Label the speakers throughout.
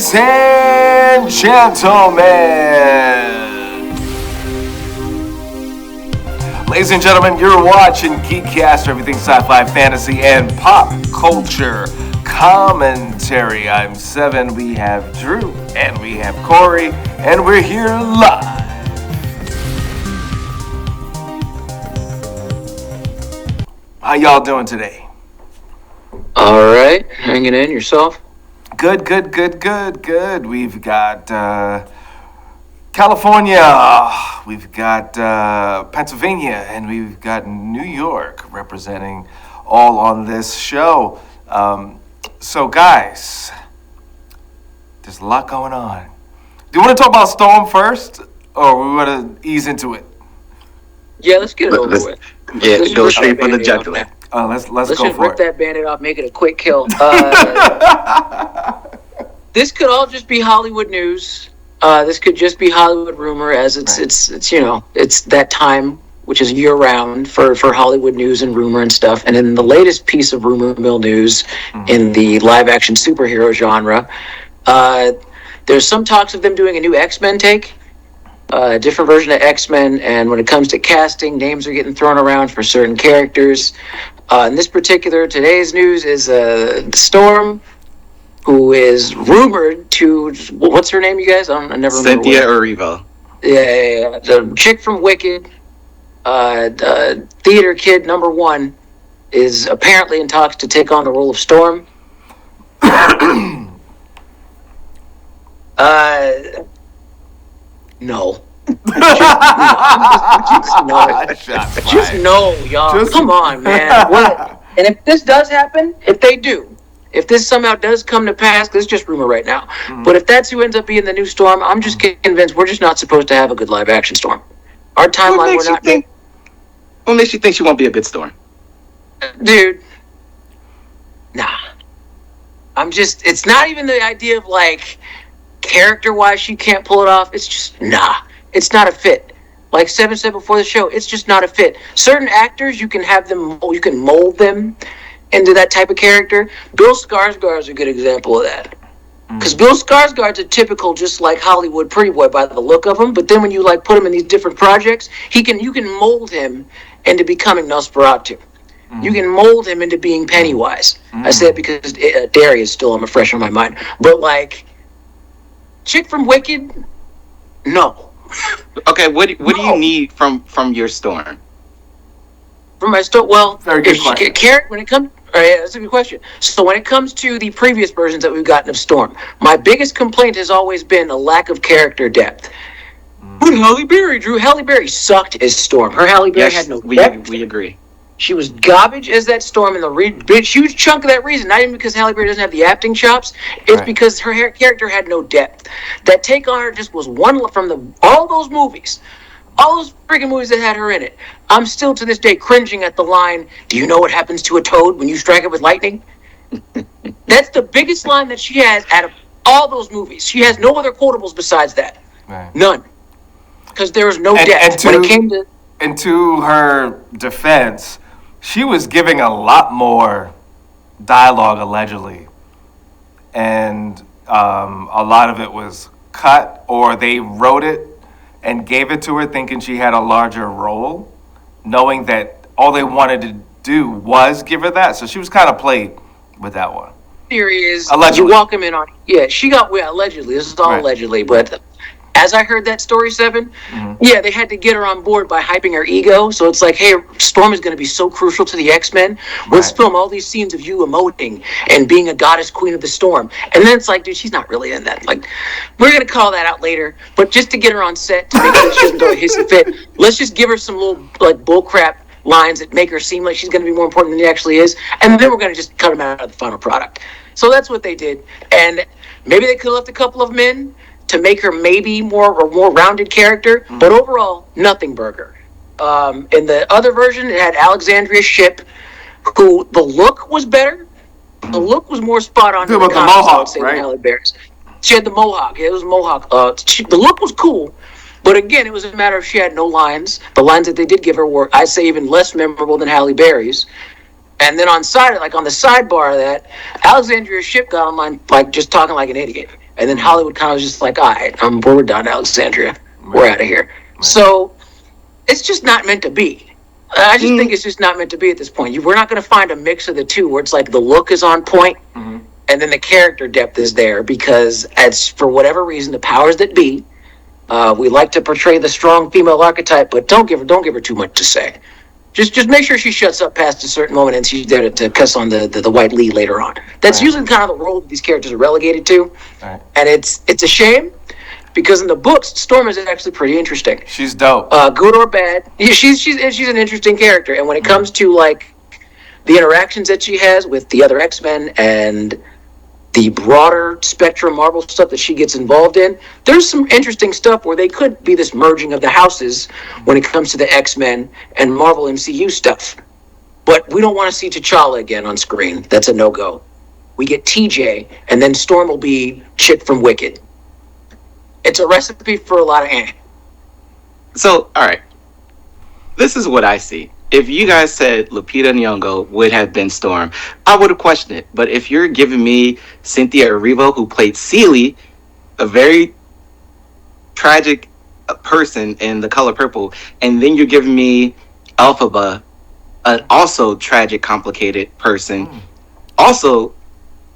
Speaker 1: Ladies and gentlemen. Ladies and gentlemen, you're watching GEEKCASTER, everything sci-fi, fantasy, and pop culture commentary. I'm Seven, we have Drew, and we have Corey, and we're here live. How y'all doing today?
Speaker 2: All right, hanging in yourself?
Speaker 1: Good. We've got California, we've got Pennsylvania, and we've got New York representing all on this show. So guys, there's a lot going on. Do you want to talk about Storm first, or we want to ease into it?
Speaker 2: Yeah, let's get it over with.
Speaker 3: Yeah, let's go straight for the jugular.
Speaker 1: Let's go
Speaker 2: just
Speaker 1: for it.
Speaker 2: rip that Band-Aid off, make it a quick kill. This could all just be Hollywood news. This could just be Hollywood rumor, as it's that time, which is year round for Hollywood news and rumor and stuff. And in the latest piece of rumor mill news in the live action superhero genre, there's some talks of them doing a new X-Men take. A different version of X-Men, and when it comes to casting, names are getting thrown around for certain characters. In this particular, today's news is Storm, who is rumored to, what's her name, you guys? I never remember.
Speaker 3: Cynthia Erivo.
Speaker 2: Yeah. The chick from Wicked, theater kid #1, is apparently in talks to take on the role of Storm. No. Just no, y'all. Come on, man. And if this does happen, if this somehow does come to pass, this is just rumor right now. But if that's who ends up being the new Storm, I'm just convinced we're just not supposed to have a good live action Storm. Our timeline, we're not.
Speaker 3: What makes you think she won't be a good Storm?
Speaker 2: Dude, nah. It's not even the idea of like, character-wise, she can't pull it off. It's just, nah. It's not a fit. Like Seven said before the show, it's just not a fit. Certain actors, you can mold them into that type of character. Bill Skarsgård is a good example of that. Because Bill Skarsgård's a typical, just like Hollywood pretty boy by the look of him. But then when you like put him in these different projects, you can mold him into becoming Nosferatu. You can mold him into being Pennywise. I say it because Darius is still fresh on my mind. But like, chick from Wicked, no.
Speaker 3: Okay, what do you need from your Storm?
Speaker 2: From my Storm, well,
Speaker 1: very good question.
Speaker 2: When it comes, that's a good question. So when it comes to the previous versions that we've gotten of Storm, my biggest complaint has always been a lack of character depth. But Halle Berry, Drew, Halle Berry sucked as Storm. Her Halle Berry had no depth.
Speaker 3: We agree.
Speaker 2: She was garbage as that Storm, and the huge chunk of that reason, not even because Halle Berry doesn't have the acting chops, it's because her character had no depth. That take on her just was one from all those movies, all those freaking movies that had her in it. I'm still to this day cringing at the line, "Do you know what happens to a toad when you strike it with lightning?" That's the biggest line that she has out of all those movies. She has no other quotables besides that. Right. None. Because there was no depth. When it came to...
Speaker 1: And to her defense, she was giving a lot more dialogue, allegedly. And a lot of it was cut, or they wrote it and gave it to her thinking she had a larger role, knowing that all they wanted to do was give her that. So she was kind of played with that one.
Speaker 2: Theory is,
Speaker 1: allegedly.
Speaker 2: You walk him in on... Yeah, she got... Well, allegedly. This is all allegedly, but... As I heard that story, Seven, yeah, they had to get her on board by hyping her ego. So it's like, hey, Storm is going to be so crucial to the X-Men. Let's film all these scenes of you emoting and being a goddess queen of the storm. And then it's like, dude, she's not really in that. Like, we're going to call that out later. But just to get her on set, to make sure she doesn't go a hissy fit, let's just give her some little, like, bullcrap lines that make her seem like she's going to be more important than she actually is. And then we're going to just cut them out of the final product. So that's what they did. And maybe they could have left a couple of them in to make her maybe more rounded character, but overall, nothing burger. In the other version, it had Alexandria Shipp, who the look was better. The look was more spot on.
Speaker 1: With the mohawk, right?
Speaker 2: Halle Berry's. She had the mohawk. Yeah, it was mohawk. The look was cool, but again, it was a matter of she had no lines. The lines that they did give her were, I'd say, even less memorable than Halle Berry's. And then on the sidebar of that, Alexandria Shipp got online, like, just talking like an idiot. And then Hollywood kind of was just like, all right, we're done, Alexandria. We're out of here. Right. So it's just not meant to be. I just think it's just not meant to be at this point. We're not going to find a mix of the two where it's like the look is on point and then the character depth is there, because as for whatever reason, the powers that be, we like to portray the strong female archetype, but don't give her too much to say. Just make sure she shuts up past a certain moment and she's there to cuss on the white lead later on. That's usually kind of the role that these characters are relegated to, and it's a shame. Because in the books, Storm is actually pretty interesting.
Speaker 1: She's dope.
Speaker 2: Good or bad, she's an interesting character. And when it comes to like the interactions that she has with the other X-Men and the broader spectrum Marvel stuff that she gets involved in, there's some interesting stuff where they could be this merging of the houses when it comes to the X-Men and Marvel MCU stuff. But we don't want to see T'Challa again on screen. That's a no-go. We get TJ, and then Storm will be chick from Wicked. It's a recipe for a lot of
Speaker 3: So, all right. This is what I see. If you guys said Lupita Nyong'o would have been Storm, I would have questioned it. But if you're giving me Cynthia Erivo, who played Celie, a very tragic person in The Color Purple, and then you're giving me Elphaba, an also tragic, complicated person, also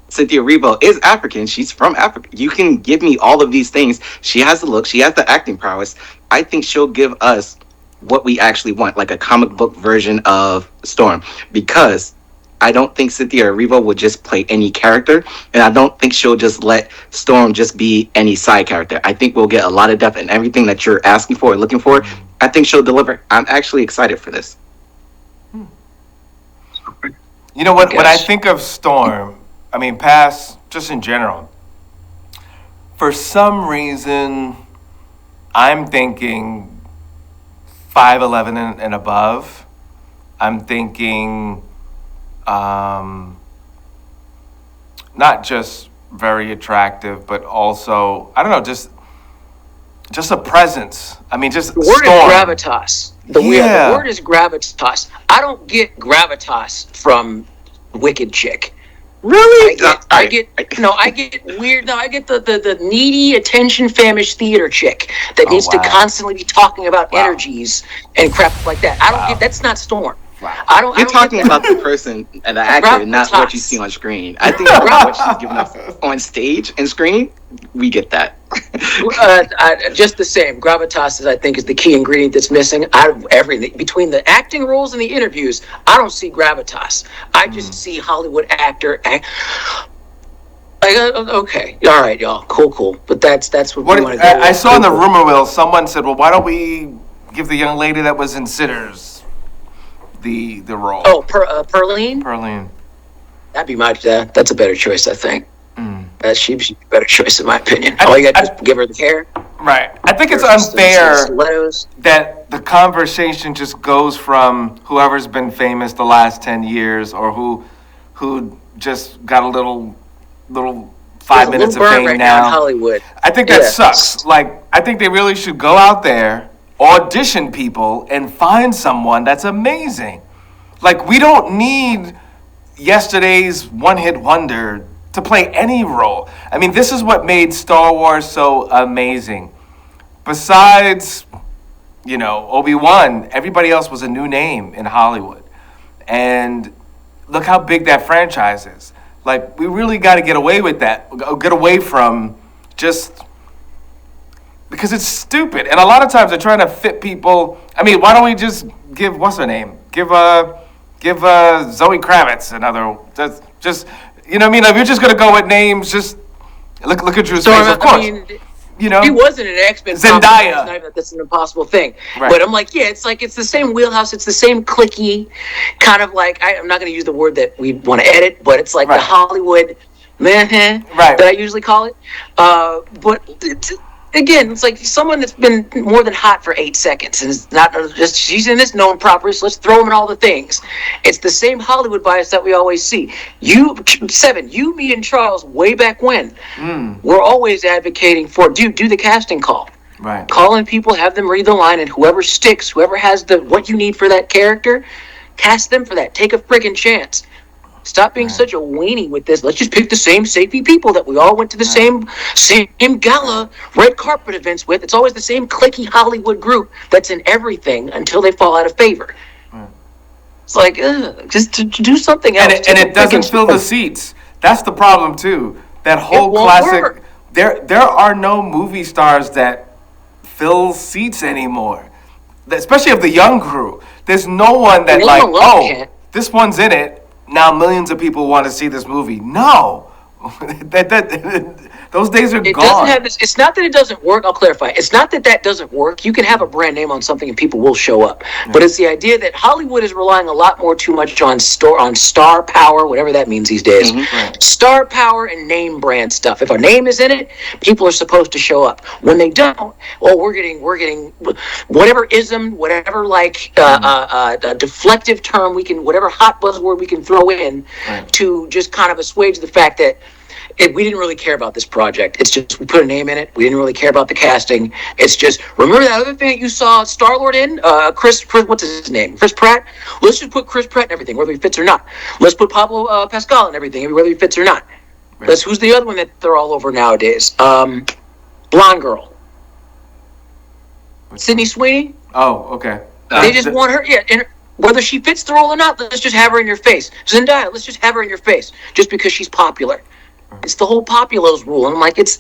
Speaker 3: Cynthia Erivo is African. She's from Africa. You can give me all of these things. She has the look. She has the acting prowess. I think she'll give us what we actually want, like a comic book version of Storm. Because I don't think Cynthia Erivo would just play any character, and I don't think she'll just let Storm just be any side character. I think we'll get a lot of depth in everything that you're asking for and looking for. I think she'll deliver. I'm actually excited for this.
Speaker 1: You know what? When I think of Storm, I mean, past, just in general, for some reason, I'm thinking 5'11" and above. I'm thinking not just very attractive, but also, I don't know, just a presence. I mean, just
Speaker 2: the word
Speaker 1: Storm.
Speaker 2: Is gravitas. The word is gravitas. I don't get gravitas from Wicked chick.
Speaker 3: Really?
Speaker 2: I get weird. No, I get the needy, attention famished theater chick that needs to constantly be talking about energies and crap like that. I don't get. That's not Storm.
Speaker 3: Wow. You're talking about the person and the actor, not what you see on screen. I think what she's giving us on stage and screen, we get that.
Speaker 2: Just the same. Gravitas, I think, is the key ingredient that's missing out of everything. Between the acting roles and the interviews, I don't see gravitas. I just see Hollywood actor. Okay, all right, y'all, cool. But that's what we want to do.
Speaker 1: I saw in the rumor mill, someone said, well, why don't we give the young lady that was in Sitters the role?
Speaker 2: Oh, Perline?
Speaker 1: Perline.
Speaker 2: That'd be that's a better choice, I think. She'd be a better choice, in my opinion. All you got to do is give her the hair.
Speaker 1: Right. I think it's unfair that the conversation just goes from whoever's been famous the last 10 years or who just got a little 5 minutes of fame
Speaker 2: right
Speaker 1: now
Speaker 2: in Hollywood.
Speaker 1: I think that sucks. Like, I think they really should go out there, audition people, and find someone that's amazing. Like, we don't need yesterday's one-hit wonder to play any role. I mean, this is what made Star Wars so amazing. Besides, Obi-Wan, everybody else was a new name in Hollywood. And look how big that franchise is. Like, we really got to get away with that. Get away from just... Because it's stupid. And a lot of times they're trying to fit people... I mean, why don't we just give... What's her name? Give Zoe Kravitz another... Just... You know what I mean? Like, we're just going to go with names, just... Look at Drew's face, of course. I mean,
Speaker 2: he wasn't an X-Men.
Speaker 1: Zendaya.
Speaker 2: That's an impossible thing.
Speaker 1: Right.
Speaker 2: But I'm like, it's the same wheelhouse. It's the same cliquey kind of like, I'm not going to use the word that we want to edit, but it's like the Hollywood that I usually call it. Again, it's like someone that's been more than hot for 8 seconds and it's not just, she's in this known property, so let's throw them in all the things. It's the same Hollywood bias that we always see. You, me, and Charles, way back when, we're always advocating for do the casting call.
Speaker 1: Right.
Speaker 2: Call in people, have them read the line, and whoever sticks, whoever has what you need for that character, cast them for that. Take a freaking chance. Stop being such a weenie with this. Let's just pick the same safety people that we all went to the same gala red carpet events with. It's always the same cliquey Hollywood group that's in everything until they fall out of favor. It's like, just to do something else.
Speaker 1: And it doesn't fill the seats. That's the problem too. That whole classic.
Speaker 2: Work.
Speaker 1: There are no movie stars that fill seats anymore, especially of the young crew. There's no one that this one's in it. Now millions of people want to see this movie. No, those days are gone.
Speaker 2: Doesn't have this. It's not that it doesn't work. I'll clarify. It's not that doesn't work. You can have a brand name on something and people will show up. But it's the idea that Hollywood is relying a lot more too much on star power, whatever that means these days. Star power and name brand stuff. If a name is in it, people are supposed to show up. When they don't, we're getting whatever ism, whatever deflective term whatever hot buzzword we can throw in to just kind of assuage the fact that we didn't really care about this project. It's just we put a name in it. We didn't really care about the casting. It's just, remember that other thing that you saw Star-Lord in? Chris, what's his name? Chris Pratt? Let's just put Chris Pratt in everything, whether he fits or not. Let's put Pablo Pascal in everything, whether he fits or not. Who's the other one that they're all over nowadays? Blonde girl. Sydney Sweeney?
Speaker 1: Oh, okay.
Speaker 2: They just want her, and whether she fits the role or not, let's just have her in your face. Zendaya, let's just have her in your face, just because she's popular. It's the whole Populos rule, and I'm like, it's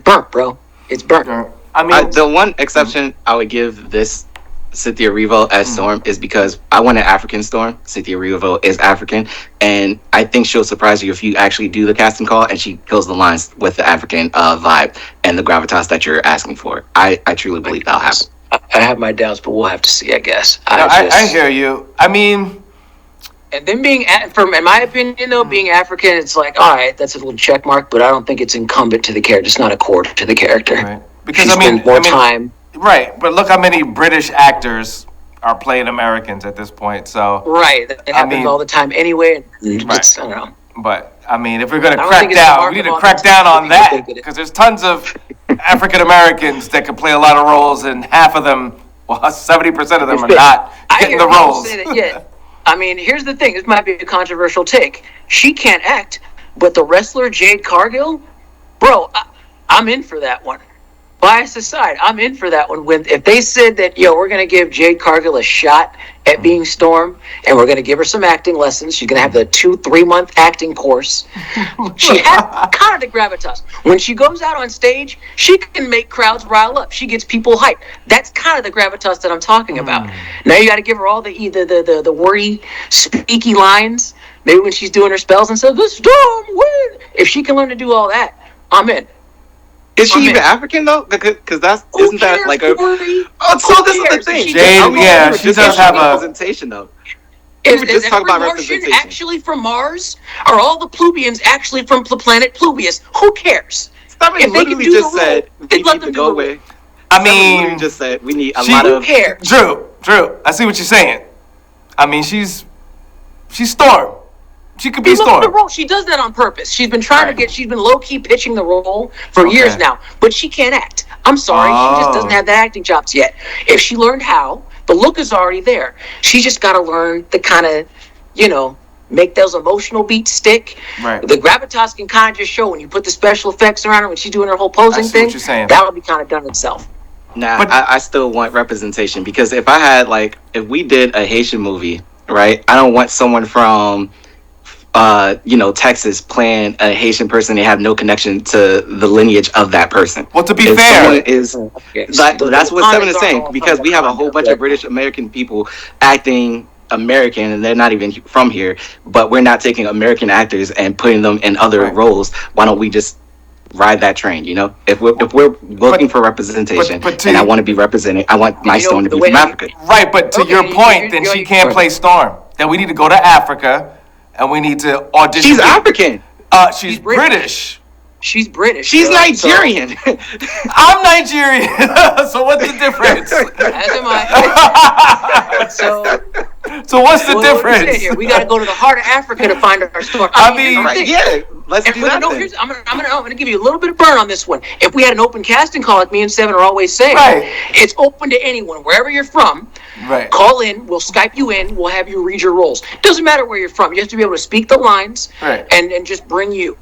Speaker 2: burnt, bro. It's burnt.
Speaker 1: I mean,
Speaker 3: the one exception I would give this Cynthia Erivo as Storm is because I want an African Storm. Cynthia Erivo is African, and I think she'll surprise you if you actually do the casting call and she kills the lines with the African vibe and the gravitas that you're asking for. I truly believe that'll happen.
Speaker 2: I have my doubts, but we'll have to see, I guess.
Speaker 1: I hear you. I mean...
Speaker 2: And then in my opinion, though, being African, it's like, all right, that's a little check mark, but I don't think it's incumbent to the character. It's not a core to the character.
Speaker 1: Right. Because,
Speaker 2: She's spent more time.
Speaker 1: Right, but look how many British actors are playing Americans at this point, so...
Speaker 2: Right, that happens all the time anyway. I don't know.
Speaker 1: But, I mean, if we're going to crack down, we need to crack down on that, because there's tons of African Americans that can play a lot of roles, and half of them, 70% of them are not getting the roles.
Speaker 2: I mean, here's the thing. This might be a controversial take. She can't act, but the wrestler Jade Cargill, bro, I'm in for that one. Bias aside, I'm in for that one. If they said that, we're going to give Jade Cargill a shot at being Storm, and we're going to give her some acting lessons. She's going to have the 2-3 month acting course. She has kind of the gravitas. When she goes out on stage, she can make crowds rile up. She gets people hyped. That's kind of the gravitas that I'm talking about. Now you got to give her all the wordy, speaky lines. Maybe when she's doing her spells and says, "The Storm win." If she can learn to do all that, I'm in.
Speaker 3: Is she even African though? Because isn't that like a? Oh, so this is the thing.
Speaker 1: Jade, she does have a
Speaker 3: representation though.
Speaker 2: Is every Martian actually from Mars? Are all the Plubians actually from the planet Plubius? Who cares?
Speaker 3: If they literally just said we need to go away.
Speaker 1: I mean,
Speaker 3: just said we need a lot of.
Speaker 2: Who cares?
Speaker 1: Drew, I see what you're saying. I mean, she's Storm. She could be Storm.
Speaker 2: The role. She does that on purpose. She's been trying to get. She's been low key pitching the role for years now, but she can't act. I'm sorry, she just doesn't have the acting chops yet. If she learned how, the look is already there. She just got to learn the kind of, make those emotional beats stick.
Speaker 1: Right.
Speaker 2: The gravitas can kind of just show when you put the special effects around her when she's doing her whole posing thing.
Speaker 1: What you're saying.
Speaker 2: That would be kind of done itself.
Speaker 3: Nah, I still want representation because if I had if we did a Haitian movie, right? I don't want someone from Texas playing a Haitian person. They have no connection to the lineage of that person.
Speaker 1: Well, to be fair,
Speaker 3: that's what Seven is saying, because we have a whole bunch of British American people acting American and they're not even from here, but we're not taking American actors and putting them in other roles. Why don't we just ride that train? If we're looking for representation, and I want to be represented, I want my Storm to be from Africa.
Speaker 1: Right, but to your point, then she can't play Storm. Then we need to go to Africa. And we need to audition.
Speaker 3: She's African.
Speaker 1: She's British.
Speaker 2: She's British.
Speaker 3: She's Nigerian.
Speaker 1: I'm Nigerian. So what's the difference?
Speaker 2: As am I.
Speaker 1: So what's the difference?
Speaker 2: Here? We got to go to the heart of Africa to find our Storm.
Speaker 1: I mean,
Speaker 3: Let's do that.
Speaker 2: I'm gonna give you a little bit of burn on this one. If we had an open casting call, like me and Seven are always saying, it's open to anyone, wherever you're from.
Speaker 1: Right.
Speaker 2: Call in. We'll Skype you in. We'll have you read your roles. Doesn't matter where you're from. You have to be able to speak the lines.
Speaker 1: Right.
Speaker 2: And just bring you.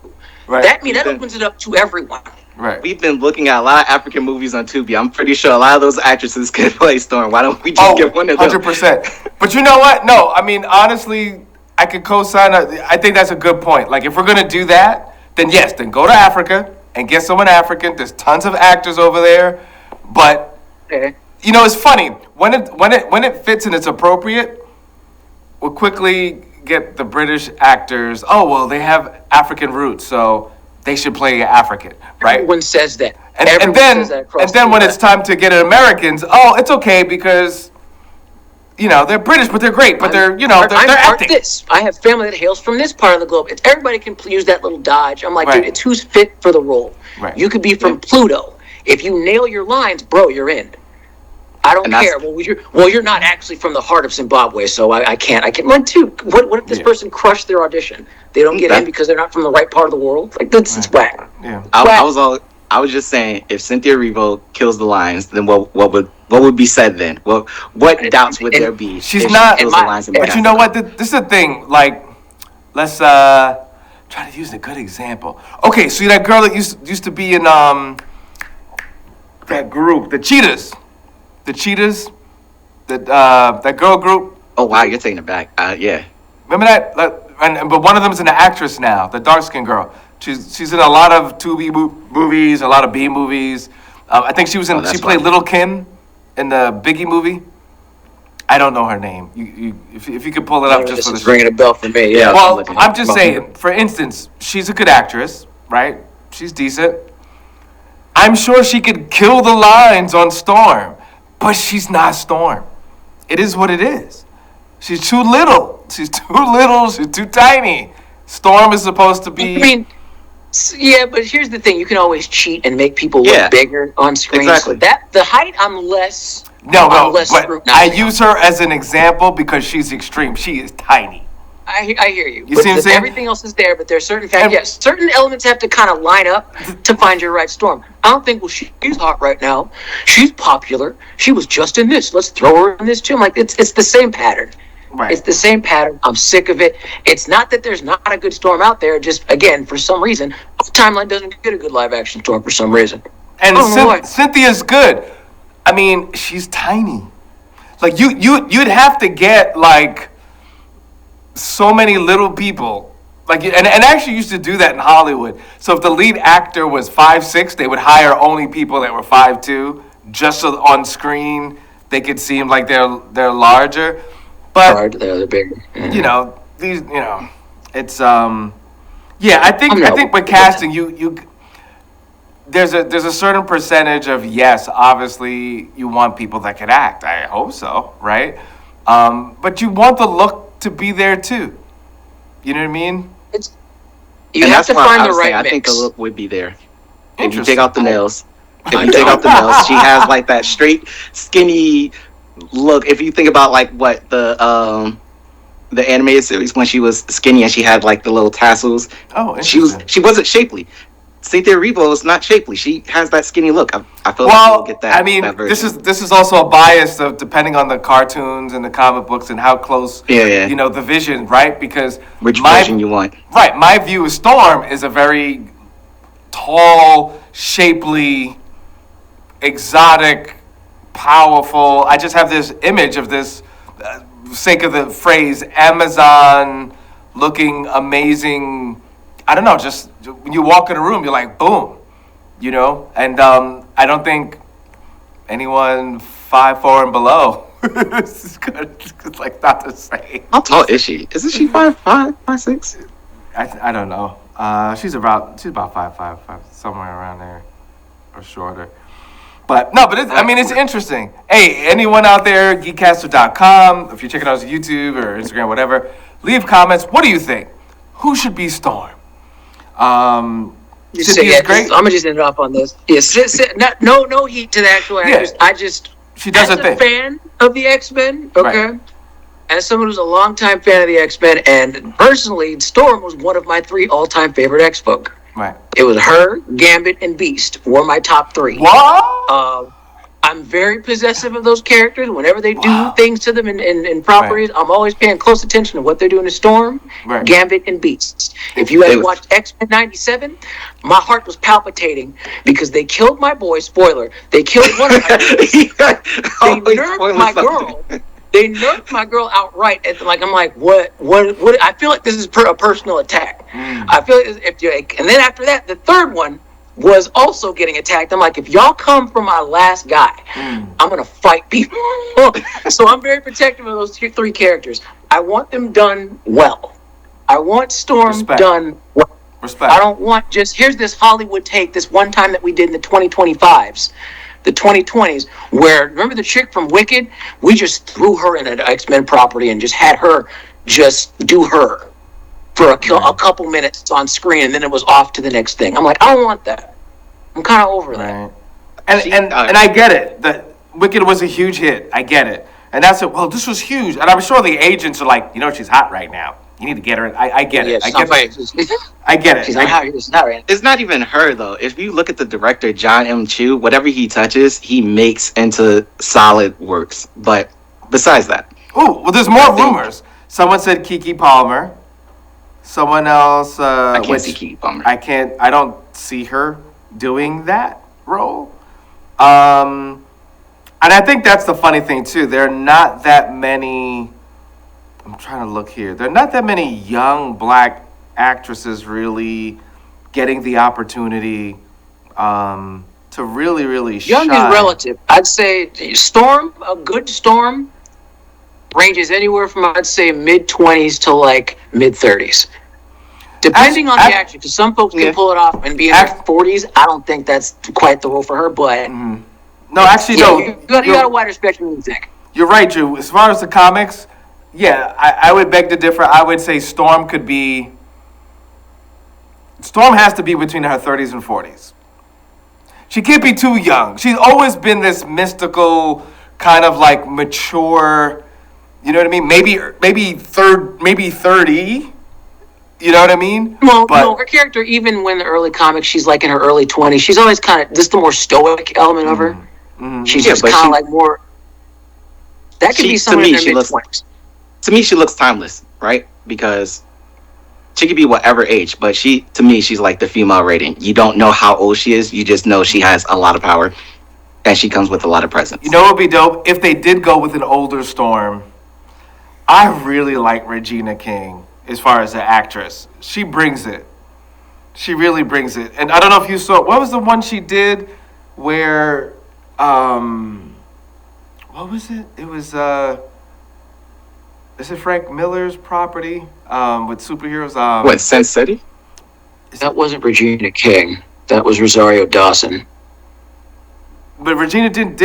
Speaker 1: Right.
Speaker 2: That opens it up to everyone.
Speaker 1: Right.
Speaker 3: We've been looking at a lot of African movies on Tubi. I'm pretty sure a lot of those actresses could play Storm. Why don't we just get one of them?
Speaker 1: 100%. But you know what? No, I mean, honestly, I could co-sign. I think that's a good point. Like, if we're going to do that, then yes, then go to Africa and get someone African. There's tons of actors over there. But, you know, it's funny. When it fits and it's appropriate, we'll quickly get the British actors. Oh, well, they have African roots, so they should play African, right?
Speaker 2: Everyone says that.
Speaker 1: And then when it's time to get Americans, it's okay because, you know, they're British, but they're great, but they're acting.
Speaker 2: I have family that hails from this part of the globe. Everybody can use that little dodge. I'm like, dude, it's who's fit for the role.
Speaker 1: Right.
Speaker 2: You could be from Pluto. If you nail your lines, bro, you're in. I don't care. Well, you're not actually from the heart of Zimbabwe, so I can't. Run too. What if this person crushed their audition? They don't get in because they're not from the right part of the world. Like it's whack.
Speaker 1: Yeah.
Speaker 3: I was just saying, if Cynthia Erivo kills the lions, then what would be said then? Well, what doubts would there be?
Speaker 1: She's not. But you know what? This is the thing. Like, let's try to use a good example. Okay, so that girl that used to be in that group, the Cheetahs. The Cheetahs, that girl group.
Speaker 3: Oh wow, you're taking it back. Yeah.
Speaker 1: Remember that? But one of them is an actress now, the dark skinned girl. She's in a lot of Tubi movies, a lot of B movies. I think she was in. She played Little Kim in the Biggie movie. I don't know her name. If you could pull it up just for the.
Speaker 2: Ringing a bell for me. Yeah.
Speaker 1: Well, I'm just saying. For instance, she's a good actress, right? She's decent. I'm sure she could kill the lines on Storm. But she's not Storm. It is what it is. She's too little. She's too tiny. Storm is supposed to be...
Speaker 2: I mean, yeah, but here's the thing. You can always cheat and make people look bigger on screen.
Speaker 3: Exactly.
Speaker 2: So the height, I'm less...
Speaker 1: No, but I use her as an example because she's extreme. She is tiny.
Speaker 2: I hear you.
Speaker 1: You see what I'm saying?
Speaker 2: Everything else is there, but there's certain facts. Yes, certain elements have to kind of line up to find your right Storm. I don't think, well, she's hot right now. She's popular. She was just in this. Let's throw her in this too. I'm like, it's the same pattern.
Speaker 1: Right.
Speaker 2: It's the same pattern. I'm sick of it. It's not that there's not a good Storm out there. Just, again, for some reason, the timeline doesn't get a good live action Storm for some reason.
Speaker 1: And Cynthia's good. I mean, she's tiny. Like, you'd have to get, like... so many little people, like, and actually used to do that in Hollywood. So if the lead actor was 5'6", they would hire only people that were 5'2", just so on screen they could seem like they're larger. But
Speaker 2: they're bigger.
Speaker 1: You know, it's I think with casting you there's a certain percentage of yes, obviously you want people that can act. I hope so, right? But you want the look to be there too. You know what I mean?
Speaker 2: You have to find the right mix.
Speaker 3: I think the look would be there. If you take out the nails. She has like that straight, skinny look. If you think about like what the animated series when she was skinny and she had like the little tassels.
Speaker 1: Oh,
Speaker 3: she wasn't shapely. Cynthia Erivo is not shapely. She has that skinny look. I feel
Speaker 1: like
Speaker 3: we'll get that.
Speaker 1: I mean, this is also a bias of depending on the cartoons and the comic books and how close, you know, the vision, right? Because
Speaker 3: which version you want,
Speaker 1: right? My view of Storm is a very tall, shapely, exotic, powerful. I just have this image of this, sake of the phrase, Amazon looking amazing. I don't know, just when you walk in a room, you're like, boom, you know? And I don't think anyone 5'4" and below is good. It's like not the same.
Speaker 3: How tall is she? Isn't she 5'5", 5'6"?
Speaker 1: I don't know. She's about 5'5", somewhere around there, or shorter. But no, but it's interesting. Hey, anyone out there, GEEKCASTER.com, if you're checking out YouTube or Instagram, whatever, leave comments. What do you think? Who should be Storm? Cynthia's great.
Speaker 2: I'm gonna just end up on this. Yes, no heat to the actual actress. She does
Speaker 1: her thing.
Speaker 2: As a fan of the X-Men, okay.
Speaker 1: Right.
Speaker 2: as someone who's a longtime fan of the X-Men, and personally, Storm was one of my 3 all-time favorite X-Folk.
Speaker 1: Right.
Speaker 2: It was her, Gambit, and Beast were my top 3.
Speaker 1: What?
Speaker 2: I'm very possessive of those characters. Whenever they do things to them in properties,
Speaker 1: Right.
Speaker 2: I'm always paying close attention to what they're doing to Storm,
Speaker 1: Right.
Speaker 2: Gambit, and Beast. If you had watched X-Men 97, my heart was palpitating because they killed my boy. Spoiler. They killed one of my boys. They nerfed my girl. They nerfed my girl outright. And I'm like, what? I feel like this is a personal attack. I feel like and then after that, the third one was also getting attacked. I'm like, if y'all come for my last guy, I'm going to fight people. So I'm very protective of those 3 characters. I want them done well. I want Storm done well.
Speaker 1: Respect.
Speaker 2: I don't want just, here's this Hollywood take, this one time that we did in the 2025s, the 2020s, where, remember the chick from Wicked? We just threw her in an X-Men property and just had her just do her for a couple minutes on screen, and then it was off to the next thing. I'm like, I don't want that. I'm kind of over that.
Speaker 1: And I get it. That Wicked was a huge hit. I get it. And that's it. Well, this was huge. And I'm sure the agents are like, she's hot right now. You need to get her. I get it. I get it. I get it.
Speaker 2: She's not right.
Speaker 3: It's not even her though. If you look at the director John M. Chu, whatever he touches, he makes into solid works. But besides that,
Speaker 1: well, there's more rumors. Someone said Keke Palmer. Someone else.
Speaker 3: I can't see Keke Palmer.
Speaker 1: I don't see her doing that role. And I think that's the funny thing too. There are not that many. I'm trying to look here. There are not that many young black actresses really getting the opportunity to really shine.
Speaker 2: Young is relative. I'd say Storm, a good Storm, ranges anywhere from, I'd say, mid-20s to like mid-30s. Depending on the actor, because some folks can pull it off and be in their 40s. I don't think that's quite the role for her, but...
Speaker 1: No, actually, no.
Speaker 2: You got a wider spectrum than you think.
Speaker 1: You're right, Drew. As far as the comics, yeah, I would beg to differ. I would say Storm has to be between her 30s and 40s. She can't be too young. She's always been this mystical, kind of like mature, you know what I mean? Maybe 30. You know what I mean?
Speaker 2: Well, no, her character, even when the early comics, she's like in her early 20s. She's always kind of, this the more stoic element of her. Mm-hmm. She's just kind of like more, that could be someone in their mid-20s.
Speaker 3: To me, she looks timeless, right? Because she could be whatever age, but to me, she's like the female rating. You don't know how old she is. You just know she has a lot of power, and she comes with a lot of presence.
Speaker 1: You know what would be dope? If they did go with an older Storm, I really like Regina King as far as the actress. She brings it. She really brings it. And I don't know if you saw, what was the one she did where, what was it? It was, is it Frank Miller's property with superheroes?
Speaker 3: What, Sin City?
Speaker 2: That wasn't Regina King. That was Rosario Dawson.
Speaker 1: But Regina did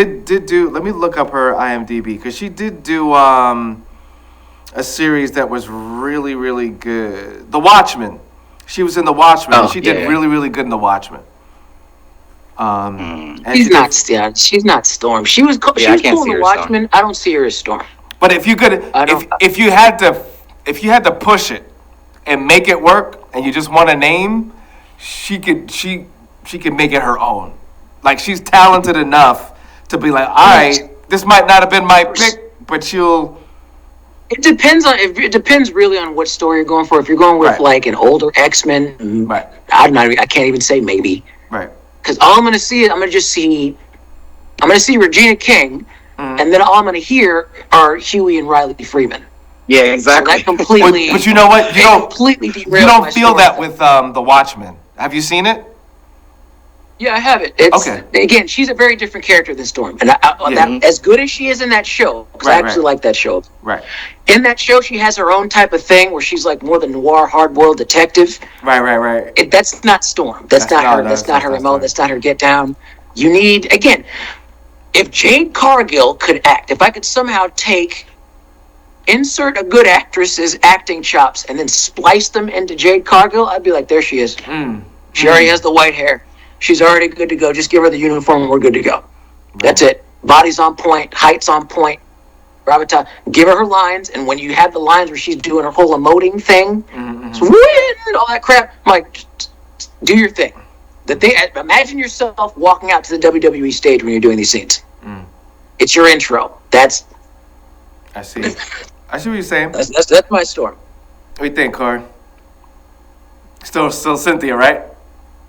Speaker 1: do. Let me look up her IMDb because she did do a series that was really, really good. The Watchmen. She was in The Watchmen.
Speaker 2: Oh,
Speaker 1: she did really, really good in The Watchmen.
Speaker 2: She's not Storm. She was cool in The Watchmen. I don't see her as Storm.
Speaker 1: But if you could, if you had to push it and make it work, and you just want a name, she could make it her own. Like she's talented enough to be like, all right, this might not have been my pick, but she'll.
Speaker 2: It depends really on what story you're going for. If you're going with like an older X-Men,
Speaker 1: right?
Speaker 2: I can't even say maybe,
Speaker 1: right?
Speaker 2: Because all I'm going to see I'm going to see Regina King, and then all I'm going to hear are Huey and Riley Freeman.
Speaker 3: Yeah, exactly.
Speaker 2: So that completely.
Speaker 1: But you know what? You don't feel that with The Watchmen. Have you seen it?
Speaker 2: Yeah, I have it. Again, she's a very different character than Storm, and as good as she is in that show, because I actually like that show.
Speaker 1: Right.
Speaker 2: In that show, she has her own type of thing where she's like more the noir, hard-boiled detective.
Speaker 1: Right.
Speaker 2: That's not Storm. That's not her. That's not her MO. That's not her get down. You need, again, if Jade Cargill could act, if I could somehow insert a good actress's acting chops and then splice them into Jade Cargill, I'd be like, there she is. She already has the white hair. She's already good to go. Just give her the uniform and we're good to go. That's it. Body's on point. Height's on point. Gravitas. Give her lines, and when you have the lines where she's doing her whole emoting thing, all that crap, I'm like, do your thing. The thing. Imagine yourself walking out to the WWE stage when you're doing these scenes. It's your intro.
Speaker 1: I see. I see what you're saying.
Speaker 2: That's my storm.
Speaker 1: What do you think, Corey? Still Cynthia, right?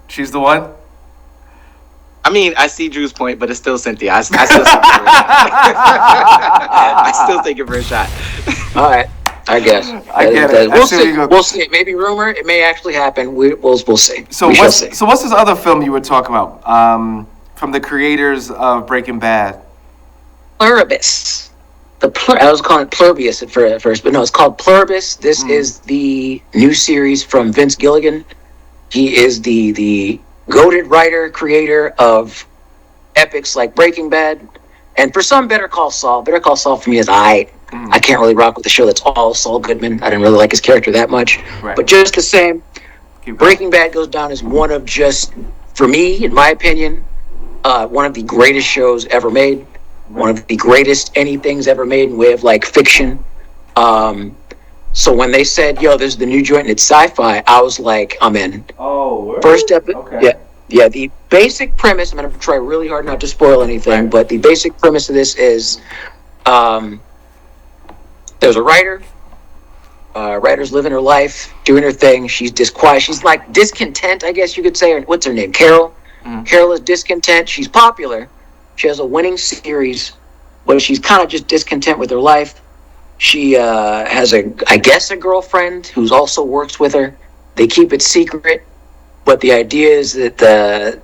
Speaker 1: She's the one?
Speaker 3: I mean, I see Drew's point, but it's still Cynthia. I still take it for a shot. I still take it for a shot.
Speaker 2: All right, I guess.
Speaker 1: I get it.
Speaker 2: We'll see. We'll see. It may be rumor. It may actually happen. We'll see.
Speaker 1: So what's this other film you were talking about? From the creators of Breaking Bad.
Speaker 2: Pluribus. I was calling it Pluribus at first, but no, it's called Pluribus. This is the new series from Vince Gilligan. He is the goated writer, creator of epics like Breaking Bad, and for some, Better Call Saul. Better Call Saul for me is I can't really rock with the show that's all Saul Goodman. I didn't really like his character that much, but just the same, Breaking Bad goes down as one of just, for me, in my opinion, one of the greatest shows ever made. One of the greatest anything's ever made in way of like fiction. So when they said, "Yo, this is the new joint and it's sci-fi," I was like, "I'm in."
Speaker 1: Oh,
Speaker 2: first episode. Okay. Yeah. The basic premise. I'm gonna try really hard not to spoil anything, but the basic premise of this is, there's a writer. Writer's living her life, doing her thing. She's disquiet. She's like discontent, I guess you could say. Or what's her name? Carol. Carol is discontent. She's popular. She has a winning series, but she's kind of just discontent with her life. She has a girlfriend who also works with her. They keep it secret, but the idea is that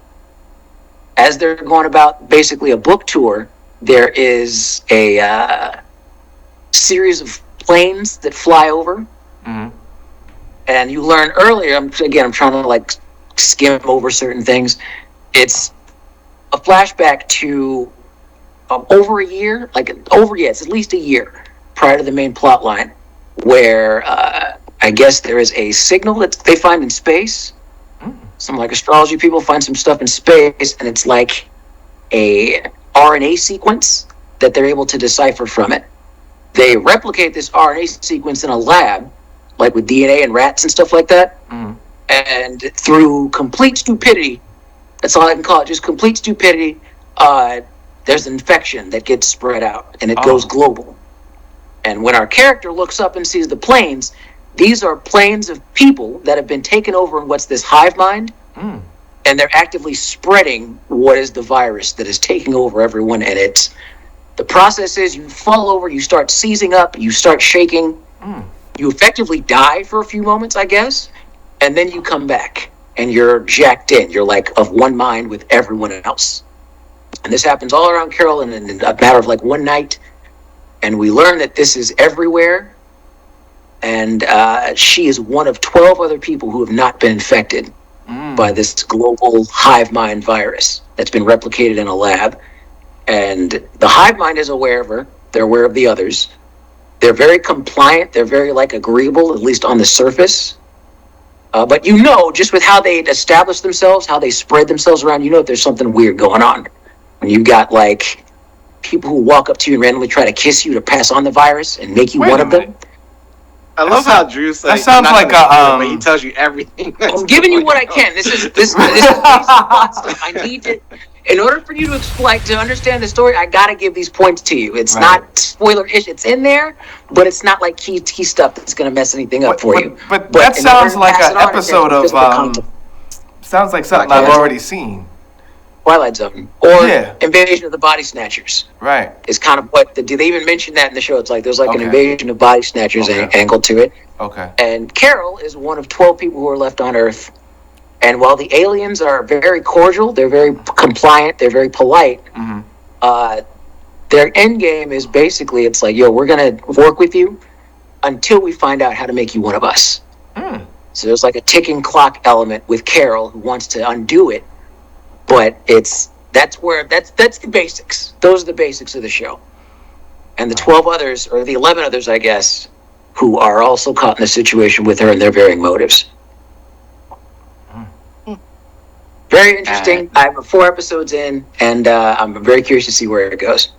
Speaker 2: as they're going about basically a book tour, there is a series of planes that fly over, and you learn earlier. I'm trying to like skim over certain things. It's a flashback to over a year, it's at least a year prior to the main plot line, where I guess there is a signal that they find in space. Some like astrology people find some stuff in space, and it's like a RNA sequence that they're able to decipher from it. They replicate this RNA sequence in a lab, like with DNA and rats and stuff like that, and through complete stupidity, that's all I can call it, just complete stupidity, there's an infection that gets spread out, and it goes global. And when our character looks up and sees the planes, these are planes of people that have been taken over in what's this hive mind, and they're actively spreading what is the virus that is taking over everyone. And the process is you fall over, you start seizing up, you start shaking, you effectively die for a few moments, I guess, and then you come back. And you're jacked in. You're like of one mind with everyone else. And this happens all around Carol in a matter of like one night. And we learn that this is everywhere. And she is one of 12 other people who have not been infected by this global hive mind virus that's been replicated in a lab. And the hive mind is aware of her. They're aware of the others. They're very compliant. They're very like agreeable, at least on the surface. But just with how they establish themselves, how they spread themselves around, that there's something weird going on. When you've got, like, people who walk up to you and randomly try to kiss you to pass on the virus and make you one of them.
Speaker 3: I love how Drew says
Speaker 1: that sounds like a
Speaker 3: he tells you everything.
Speaker 2: I'm giving you what I can. This is basic plot stuff. I need to, in order for you to understand the story, I gotta give these points to you. It's not spoiler-ish. It's in there, but it's not like key stuff that's gonna mess anything up for you.
Speaker 1: But that sounds like an episode of sounds like something I've already seen.
Speaker 2: Twilight Zone or Invasion of the Body Snatchers.
Speaker 1: Right.
Speaker 2: Is kind of what they even mention that in the show. It's like there's like an Invasion of Body Snatchers angle to it.
Speaker 1: Okay.
Speaker 2: And Carol is one of 12 people who are left on Earth. And while the aliens are very cordial, they're very compliant, they're very polite. Their end game is basically it's like, yo, we're gonna work with you until we find out how to make you one of us. So there's like a ticking clock element with Carol who wants to undo it. But that's the basics. Those are the basics of the show. And the 12 others, or the 11 others, I guess, who are also caught in a situation with her and their varying motives. Very interesting. I'm 4 episodes in, and I'm very curious to see where it goes.